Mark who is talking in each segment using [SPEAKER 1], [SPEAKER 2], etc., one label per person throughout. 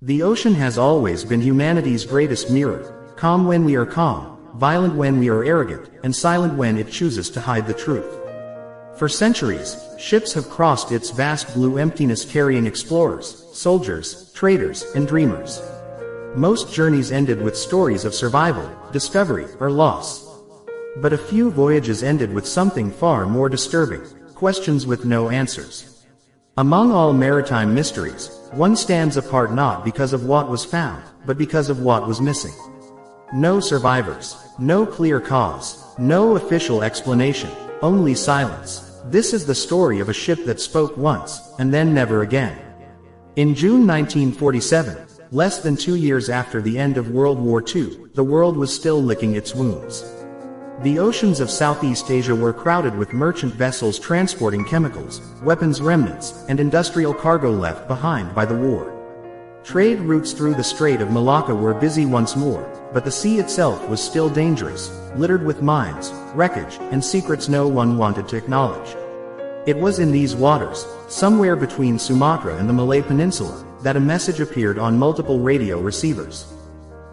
[SPEAKER 1] The ocean has always been humanity's greatest mirror, calm when we are calm, violent when we are arrogant, and silent when it chooses to hide the truth. For centuries, ships have crossed its vast blue emptiness carrying explorers, soldiers, traders, and dreamers. Most journeys ended with stories of survival, discovery, or loss. But a few voyages ended with something far more disturbing: questions with no answers. Among all maritime mysteries, one stands apart not because of what was found, but because of what was missing. No survivors, no clear cause, no official explanation, only silence. This is the story of a ship that spoke once, and then never again. In June 1947, less than 2 years after the end of World War II, the world was still licking its wounds. The oceans of Southeast Asia were crowded with merchant vessels transporting chemicals, weapons remnants, and industrial cargo left behind by the war. Trade routes through the Strait of Malacca were busy once more, but the sea itself was still dangerous, littered with mines, wreckage, and secrets no one wanted to acknowledge. It was in these waters, somewhere between Sumatra and the Malay Peninsula, that a message appeared on multiple radio receivers.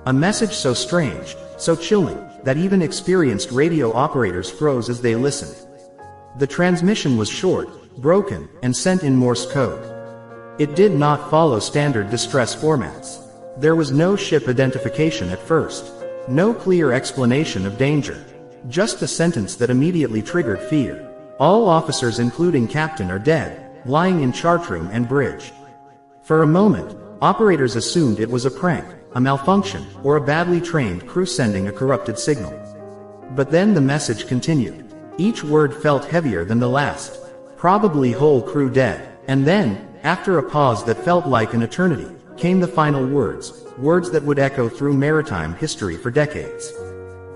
[SPEAKER 1] A message so strange, so chilling, that even experienced radio operators froze as they listened. The transmission was short, broken, and sent in Morse code. It did not follow standard distress formats. There was no ship identification at first. No clear explanation of danger. Just a sentence that immediately triggered fear. All officers including captain are dead, lying in chartroom and bridge. For a moment, operators assumed it was a prank, a malfunction, or a badly trained crew sending a corrupted signal. But then the message continued. Each word felt heavier than the last. Probably whole crew dead. And then, after a pause that felt like an eternity, came the final words, words that would echo through maritime history for decades.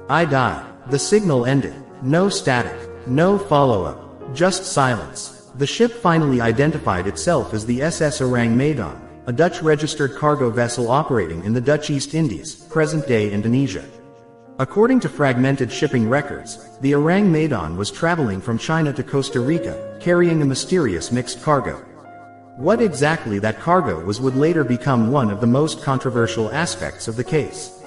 [SPEAKER 1] I die. The signal ended. No static, no follow-up, just silence. The ship finally identified itself as the SS Ourang Medan, a Dutch-registered cargo vessel operating in the Dutch East Indies, present-day Indonesia. According to fragmented shipping records, the Ourang Medan was traveling from China to Costa Rica, carrying a mysterious mixed cargo. What exactly that cargo was would later become one of the most controversial aspects of the case.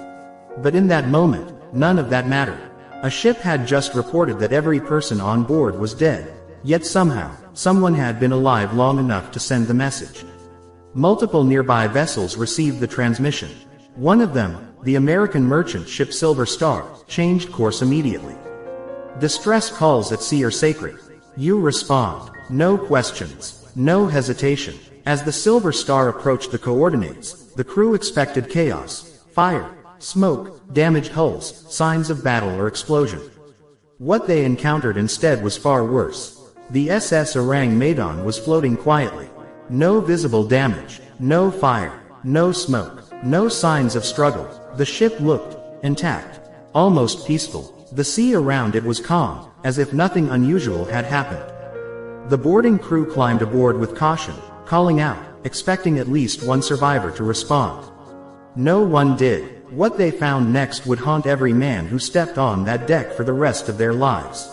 [SPEAKER 1] But in that moment, none of that mattered. A ship had just reported that every person on board was dead, yet somehow, someone had been alive long enough to send the message. Multiple nearby vessels received the transmission. One of them, the American merchant ship Silver Star, changed course immediately. Distress calls at sea are sacred. You respond. No questions. No hesitation. As the Silver Star approached the coordinates, the crew expected chaos, fire, smoke, damaged hulls, signs of battle or explosion. What they encountered instead was far worse. The SS Ourang Medan was floating quietly. No visible damage, no fire, no smoke, no signs of struggle. The ship looked intact, almost peaceful. The sea around it was calm, as if nothing unusual had happened. The boarding crew climbed aboard with caution, calling out, expecting at least one survivor to respond. No one did. What they found next would haunt every man who stepped on that deck for the rest of their lives.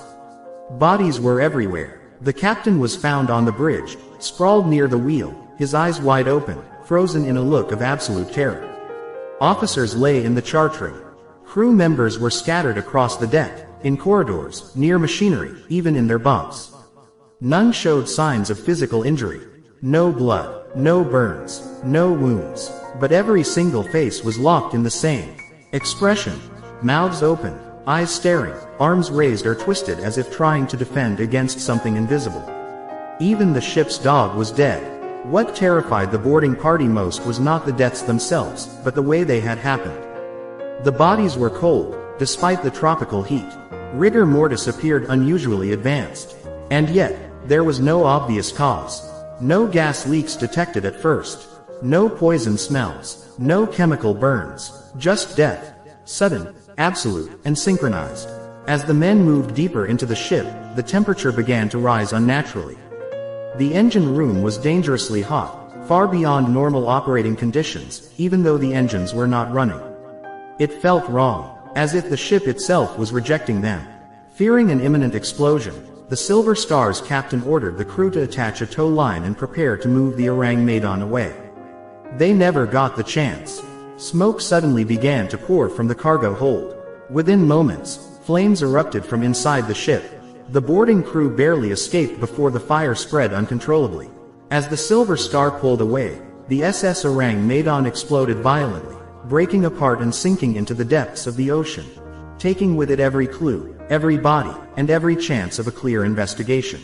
[SPEAKER 1] Bodies were everywhere. The captain was found on the bridge, sprawled near the wheel, his eyes wide open, frozen in a look of absolute terror. Officers lay in the chartroom. Crew members were scattered across the deck, in corridors, near machinery, even in their bunks. None showed signs of physical injury. No blood, no burns, no wounds, but every single face was locked in the same expression. Mouths open, eyes staring, arms raised or twisted as if trying to defend against something invisible. Even the ship's dog was dead. What terrified the boarding party most was not the deaths themselves, but the way they had happened. The bodies were cold, despite the tropical heat. Rigor mortis appeared unusually advanced. And yet, there was no obvious cause. No gas leaks detected at first. No poison smells. No chemical burns. Just death. Sudden, absolute, and synchronized. As the men moved deeper into the ship, the temperature began to rise unnaturally. The engine room was dangerously hot, far beyond normal operating conditions, even though the engines were not running. It felt wrong, as if the ship itself was rejecting them. Fearing an imminent explosion, the Silver Star's captain ordered the crew to attach a tow line and prepare to move the Ourang Medan away. They never got the chance. Smoke suddenly began to pour from the cargo hold. Within moments, flames erupted from inside the ship. The boarding crew barely escaped before the fire spread uncontrollably. As the Silver Star pulled away, the SS Ourang Medan exploded violently, breaking apart and sinking into the depths of the ocean, taking with it every clue, every body, and every chance of a clear investigation.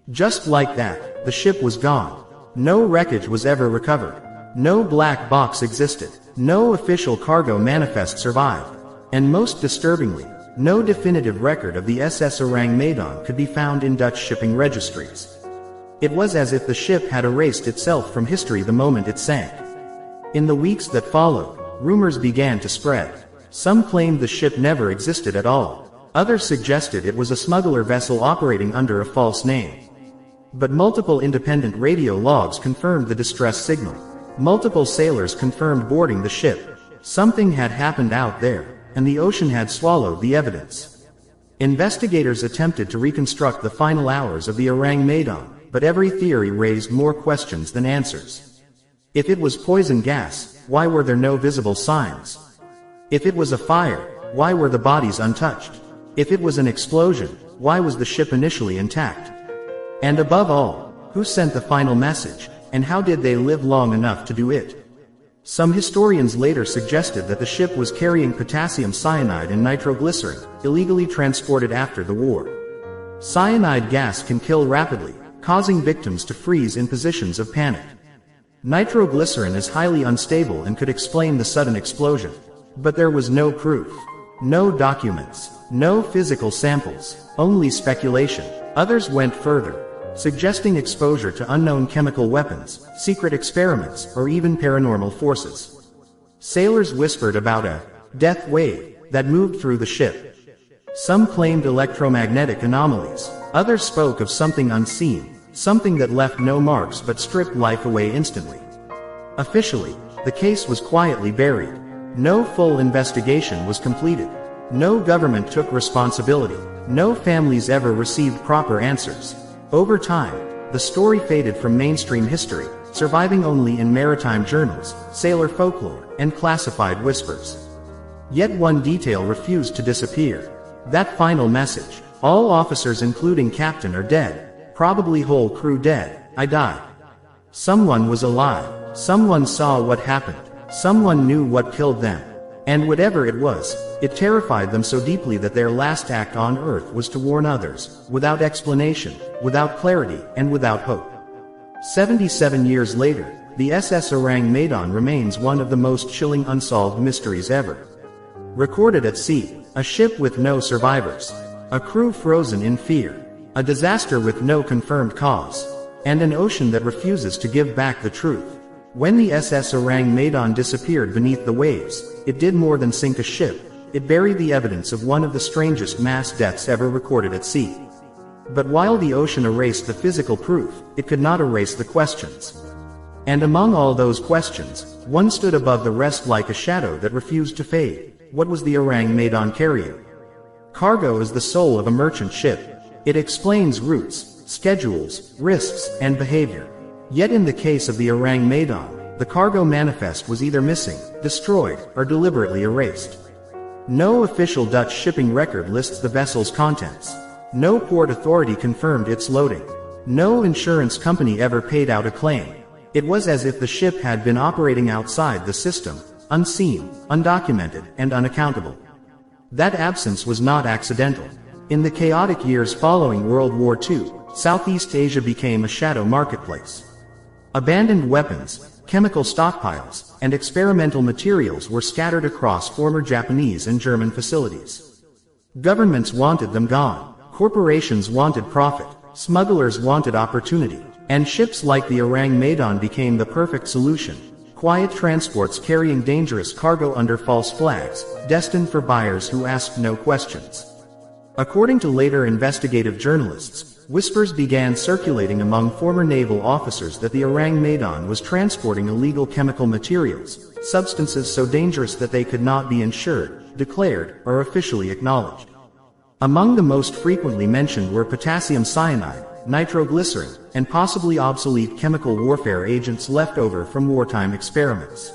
[SPEAKER 1] Just like that, the ship was gone. No wreckage was ever recovered. No black box existed. No official cargo manifest survived. And most disturbingly, no definitive record of the SS Ourang Medan could be found in Dutch shipping registries. It was as if the ship had erased itself from history the moment it sank. In the weeks that followed, rumors began to spread. Some claimed the ship never existed at all. Others suggested it was a smuggler vessel operating under a false name. But multiple independent radio logs confirmed the distress signal. Multiple sailors confirmed boarding the ship. Something had happened out there, and the ocean had swallowed the evidence. Investigators attempted to reconstruct the final hours of the Ourang Medan, but every theory raised more questions than answers. If it was poison gas, why were there no visible signs? If it was a fire, why were the bodies untouched? If it was an explosion, why was the ship initially intact? And above all, who sent the final message, and how did they live long enough to do it? Some historians later suggested that the ship was carrying potassium cyanide and nitroglycerin, illegally transported after the war. Cyanide gas can kill rapidly, causing victims to freeze in positions of panic. Nitroglycerin is highly unstable and could explain the sudden explosion. But there was no proof. No documents. No physical samples. Only speculation. Others went further, suggesting exposure to unknown chemical weapons, secret experiments, or even paranormal forces. Sailors whispered about a death wave that moved through the ship. Some claimed electromagnetic anomalies. Others spoke of something unseen, something that left no marks but stripped life away instantly. Officially, the case was quietly buried. No full investigation was completed. No government took responsibility. No families ever received proper answers. Over time, the story faded from mainstream history, surviving only in maritime journals, sailor folklore, and classified whispers. Yet one detail refused to disappear. That final message. All officers including captain are dead. Probably whole crew dead. I died. Someone was alive. Someone saw what happened. Someone knew what killed them. And whatever it was, it terrified them so deeply that their last act on earth was to warn others, without explanation, without clarity, and without hope. 77 years later, the SS Ourang Medan remains one of the most chilling unsolved mysteries ever. Recorded at sea, a ship with no survivors, a crew frozen in fear, a disaster with no confirmed cause, and an ocean that refuses to give back the truth. When the SS Ourang Medan disappeared beneath the waves, it did more than sink a ship. It buried the evidence of one of the strangest mass deaths ever recorded at sea. But while the ocean erased the physical proof, it could not erase the questions. And among all those questions, one stood above the rest like a shadow that refused to fade. What was the Ourang Medan carrying? Cargo is the soul of a merchant ship. It explains routes, schedules, risks, and behavior. Yet in the case of the Ourang Medan, the cargo manifest was either missing, destroyed, or deliberately erased. No official Dutch shipping record lists the vessel's contents. No port authority confirmed its loading. No insurance company ever paid out a claim. It was as if the ship had been operating outside the system, unseen, undocumented, and unaccountable. That absence was not accidental. In the chaotic years following World War II, Southeast Asia became a shadow marketplace. Abandoned weapons, chemical stockpiles, and experimental materials were scattered across former Japanese and German facilities. Governments wanted them gone. Corporations wanted profit. Smugglers wanted opportunity. And ships like the Ourang Medan became the perfect solution. Quiet transports carrying dangerous cargo under false flags, destined for buyers who asked no questions. According to later investigative journalists, whispers began circulating among former naval officers that the Ourang Medan was transporting illegal chemical materials, substances so dangerous that they could not be insured, declared, or officially acknowledged. Among the most frequently mentioned were potassium cyanide, nitroglycerin, and possibly obsolete chemical warfare agents left over from wartime experiments.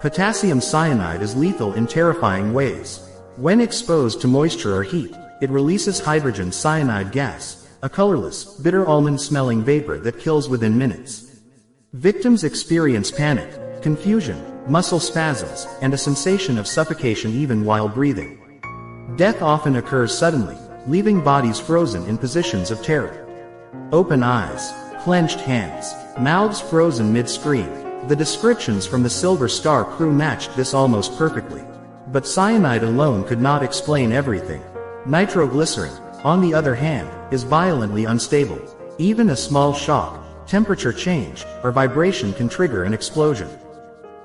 [SPEAKER 1] Potassium cyanide is lethal in terrifying ways. When exposed to moisture or heat, it releases hydrogen cyanide gas, a colorless, bitter almond-smelling vapor that kills within minutes. Victims experience panic, confusion, muscle spasms, and a sensation of suffocation even while breathing. Death often occurs suddenly, leaving bodies frozen in positions of terror. Open eyes, clenched hands, mouths frozen mid-scream. The descriptions from the Silver Star crew matched this almost perfectly. But cyanide alone could not explain everything. Nitroglycerin, on the other hand, is violently unstable. Even a small shock, temperature change, or vibration can trigger an explosion.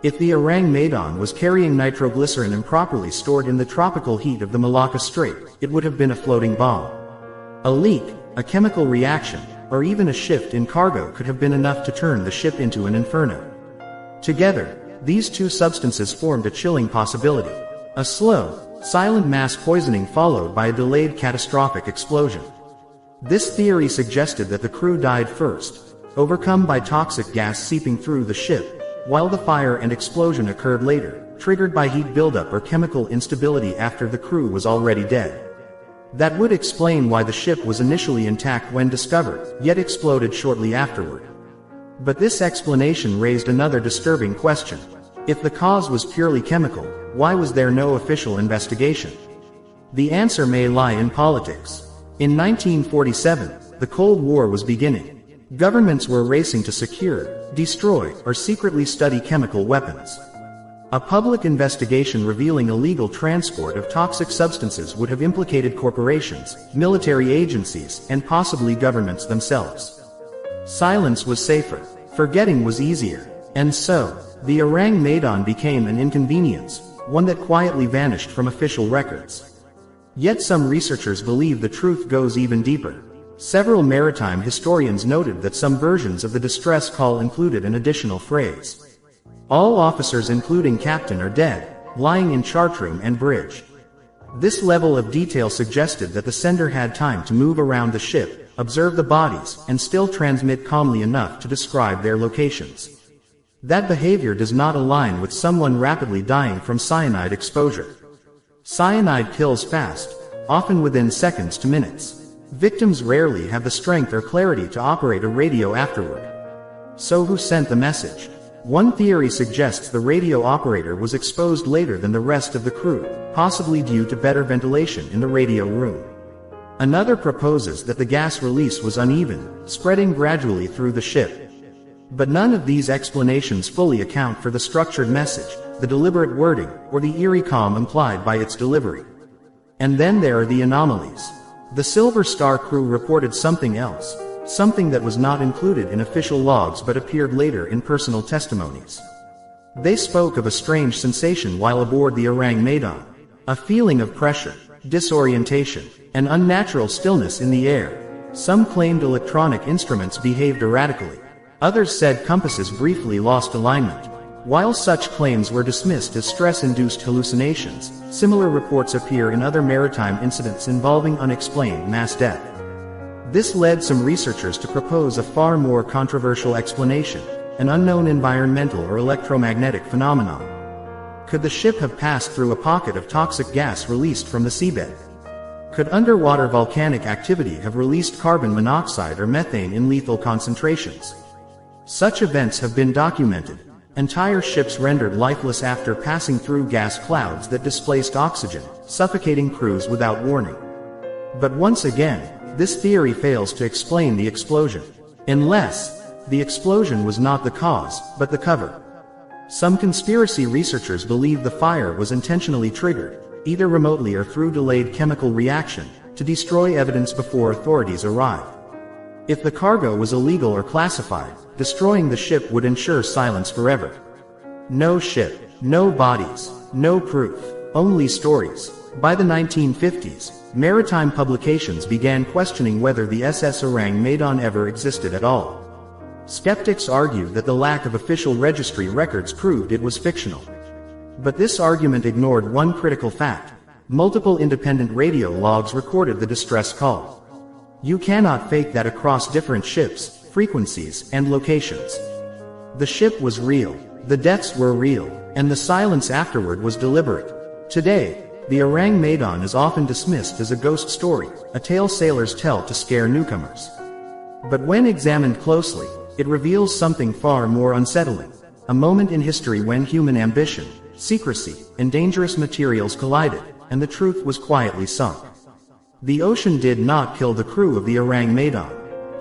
[SPEAKER 1] If the Ourang Medan was carrying nitroglycerin improperly stored in the tropical heat of the Malacca Strait, it would have been a floating bomb. A leak, a chemical reaction, or even a shift in cargo could have been enough to turn the ship into an inferno. Together, these two substances formed a chilling possibility. A slow, silent mass poisoning followed by a delayed catastrophic explosion. This theory suggested that the crew died first, overcome by toxic gas seeping through the ship, while the fire and explosion occurred later, triggered by heat buildup or chemical instability after the crew was already dead. That would explain why the ship was initially intact when discovered, yet exploded shortly afterward. But this explanation raised another disturbing question. If the cause was purely chemical, why was there no official investigation? The answer may lie in politics. In 1947, the Cold War was beginning. Governments were racing to secure, destroy, or secretly study chemical weapons. A public investigation revealing illegal transport of toxic substances would have implicated corporations, military agencies, and possibly governments themselves. Silence was safer. Forgetting was easier. And so, the Ourang Medan became an inconvenience, one that quietly vanished from official records. Yet some researchers believe the truth goes even deeper. Several maritime historians noted that some versions of the distress call included an additional phrase. All officers including captain are dead, lying in chartroom and bridge. This level of detail suggested that the sender had time to move around the ship, observe the bodies, and still transmit calmly enough to describe their locations. That behavior does not align with someone rapidly dying from cyanide exposure. Cyanide kills fast, often within seconds to minutes. Victims rarely have the strength or clarity to operate a radio afterward. So who sent the message? One theory suggests the radio operator was exposed later than the rest of the crew, possibly due to better ventilation in the radio room. Another proposes that the gas release was uneven, spreading gradually through the ship. But none of these explanations fully account for the structured message, the deliberate wording, or the eerie calm implied by its delivery. And then there are the anomalies. The Silver Star crew reported something else, something that was not included in official logs but appeared later in personal testimonies. They spoke of a strange sensation while aboard the Ourang Medan, a feeling of pressure, disorientation, and unnatural stillness in the air. Some claimed electronic instruments behaved erratically. Others said compasses briefly lost alignment. While such claims were dismissed as stress-induced hallucinations, similar reports appear in other maritime incidents involving unexplained mass death. This led some researchers to propose a far more controversial explanation, an unknown environmental or electromagnetic phenomenon. Could the ship have passed through a pocket of toxic gas released from the seabed? Could underwater volcanic activity have released carbon monoxide or methane in lethal concentrations? Such events have been documented. Entire ships rendered lifeless after passing through gas clouds that displaced oxygen, suffocating crews without warning. But once again, this theory fails to explain the explosion. Unless the explosion was not the cause, but the cover. Some conspiracy researchers believe the fire was intentionally triggered, either remotely or through delayed chemical reaction, to destroy evidence before authorities arrive. If the cargo was illegal or classified, destroying the ship would ensure silence forever. No ship, no bodies, no proof, only stories. By the 1950s, maritime publications began questioning whether the SS Ourang Medan ever existed at all. Skeptics argued that the lack of official registry records proved it was fictional. But this argument ignored one critical fact. Multiple independent radio logs recorded the distress call. You cannot fake that across different ships, frequencies, and locations. The ship was real, the deaths were real, and the silence afterward was deliberate. Today, the Ourang Medan is often dismissed as a ghost story, a tale sailors tell to scare newcomers. But when examined closely, it reveals something far more unsettling. A moment in history when human ambition, secrecy, and dangerous materials collided, and the truth was quietly sunk. The ocean did not kill the crew of the Ourang Medan.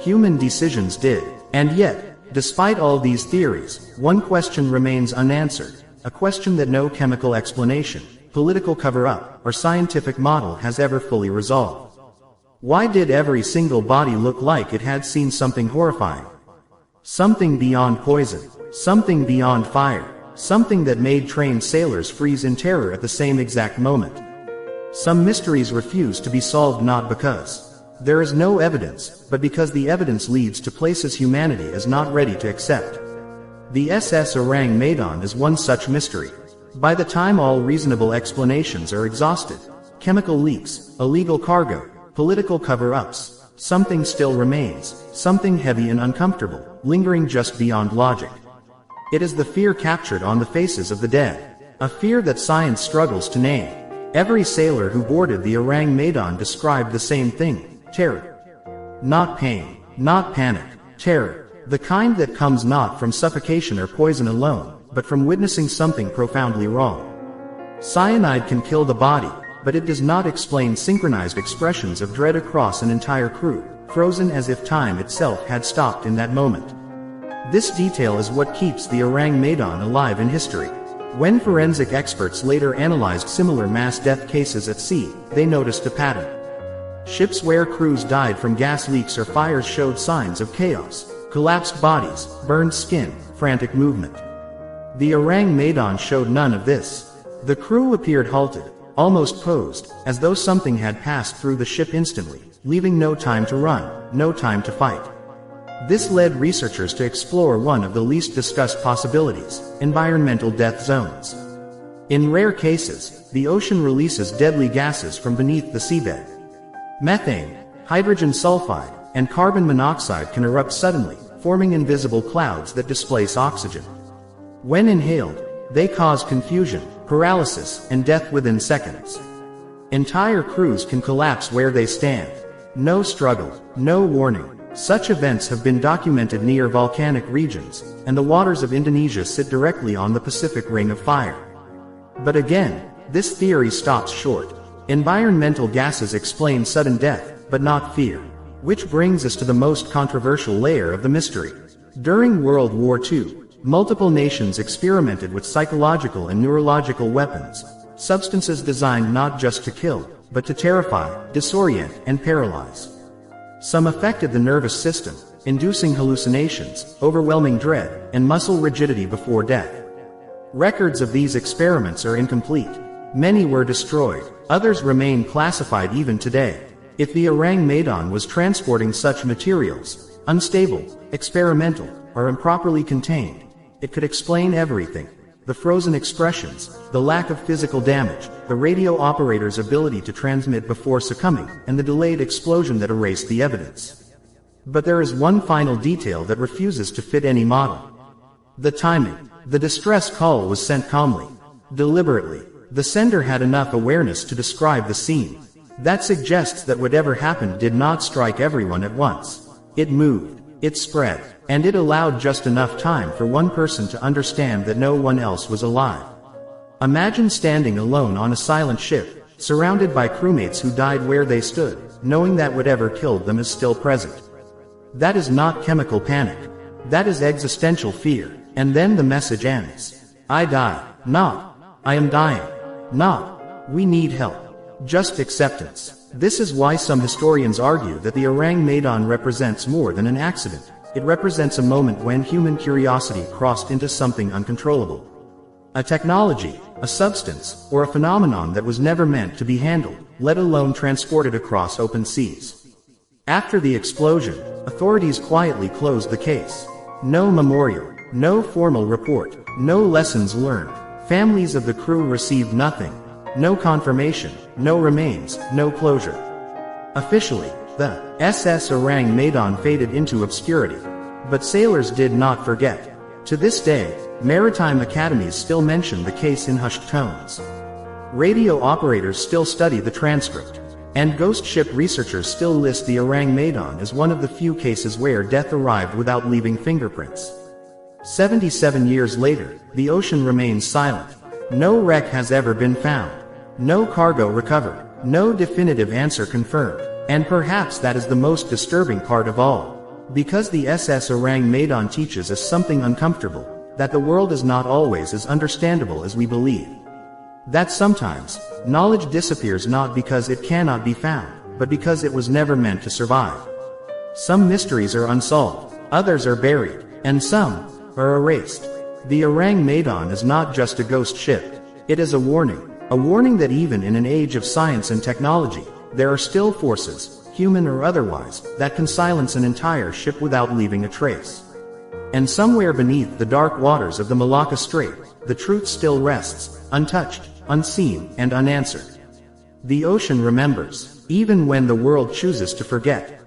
[SPEAKER 1] Human decisions did. And yet, despite all these theories, one question remains unanswered, a question that no chemical explanation, political cover-up, or scientific model has ever fully resolved. Why did every single body look like it had seen something horrifying? Something beyond poison, something beyond fire, something that made trained sailors freeze in terror at the same exact moment. Some mysteries refuse to be solved not because there is no evidence, but because the evidence leads to places humanity is not ready to accept. The SS Ourang Medan is one such mystery. By the time all reasonable explanations are exhausted, chemical leaks, illegal cargo, political cover-ups, something still remains, something heavy and uncomfortable, lingering just beyond logic. It is the fear captured on the faces of the dead, a fear that science struggles to name. Every sailor who boarded the Ourang Medan described the same thing: terror. Not pain, not panic, terror. The kind that comes not from suffocation or poison alone, but from witnessing something profoundly wrong. Cyanide can kill the body, but it does not explain synchronized expressions of dread across an entire crew, frozen as if time itself had stopped in that moment. This detail is what keeps the Ourang Medan alive in history. When forensic experts later analyzed similar mass death cases at sea, they noticed a pattern. Ships where crews died from gas leaks or fires showed signs of chaos: collapsed bodies, burned skin, frantic movement. The Ourang Medan showed none of this. The crew appeared halted, almost posed, as though something had passed through the ship instantly, leaving no time to run, no time to fight. This led researchers to explore one of the least discussed possibilities: environmental death zones. In rare cases, the ocean releases deadly gases from beneath the seabed. Methane, hydrogen sulfide, and carbon monoxide can erupt suddenly, forming invisible clouds that displace oxygen. When inhaled, they cause confusion, paralysis, and death within seconds. Entire crews can collapse where they stand. No struggle, no warning. Such events have been documented near volcanic regions, and the waters of Indonesia sit directly on the Pacific Ring of Fire. But again, this theory stops short. Environmental gases explain sudden death, but not fear. Which brings us to the most controversial layer of the mystery. During World War II, multiple nations experimented with psychological and neurological weapons, substances designed not just to kill, but to terrify, disorient, and paralyze. Some affected the nervous system, inducing hallucinations, overwhelming dread, and muscle rigidity before death. Records of these experiments are incomplete. Many were destroyed, others remain classified even today. If the Ourang Medan was transporting such materials, unstable, experimental, or improperly contained, it could explain everything. The frozen expressions, the lack of physical damage, the radio operator's ability to transmit before succumbing, and the delayed explosion that erased the evidence. But there is one final detail that refuses to fit any model. The timing. The distress call was sent calmly, deliberately. The sender had enough awareness to describe the scene. That suggests that whatever happened did not strike everyone at once. It moved, it spread, and it allowed just enough time for one person to understand that no one else was alive. Imagine standing alone on a silent ship, surrounded by crewmates who died where they stood, knowing that whatever killed them is still present. That is not chemical panic. That is existential fear. And then the message ends. I die. Not, I am dying. Not, we need help. Just acceptance. This is why some historians argue that the Ourang Medan represents more than an accident. It represents a moment when human curiosity crossed into something uncontrollable. A technology, a substance, or a phenomenon that was never meant to be handled, let alone transported across open seas. After the explosion, authorities quietly closed the case. No memorial, no formal report, no lessons learned. Families of the crew received nothing. No confirmation, no remains, no closure. Officially, The SS Ourang Medan faded into obscurity. But sailors did not forget. To this day, maritime academies still mention the case in hushed tones. Radio operators still study the transcript. And ghost ship researchers still list the Ourang Medan as one of the few cases where death arrived without leaving fingerprints. 77 years later, the ocean remains silent. No wreck has ever been found. No cargo recovered. No definitive answer confirmed. And perhaps that is the most disturbing part of all. Because the SS Ourang Medan teaches us something uncomfortable, that the world is not always as understandable as we believe. That sometimes, knowledge disappears not because it cannot be found, but because it was never meant to survive. Some mysteries are unsolved, others are buried, and some are erased. The Ourang Medan is not just a ghost ship. It is a warning that even in an age of science and technology, there are still forces, human or otherwise, that can silence an entire ship without leaving a trace. And somewhere beneath the dark waters of the Malacca Strait, the truth still rests, untouched, unseen, and unanswered. The ocean remembers, even when the world chooses to forget.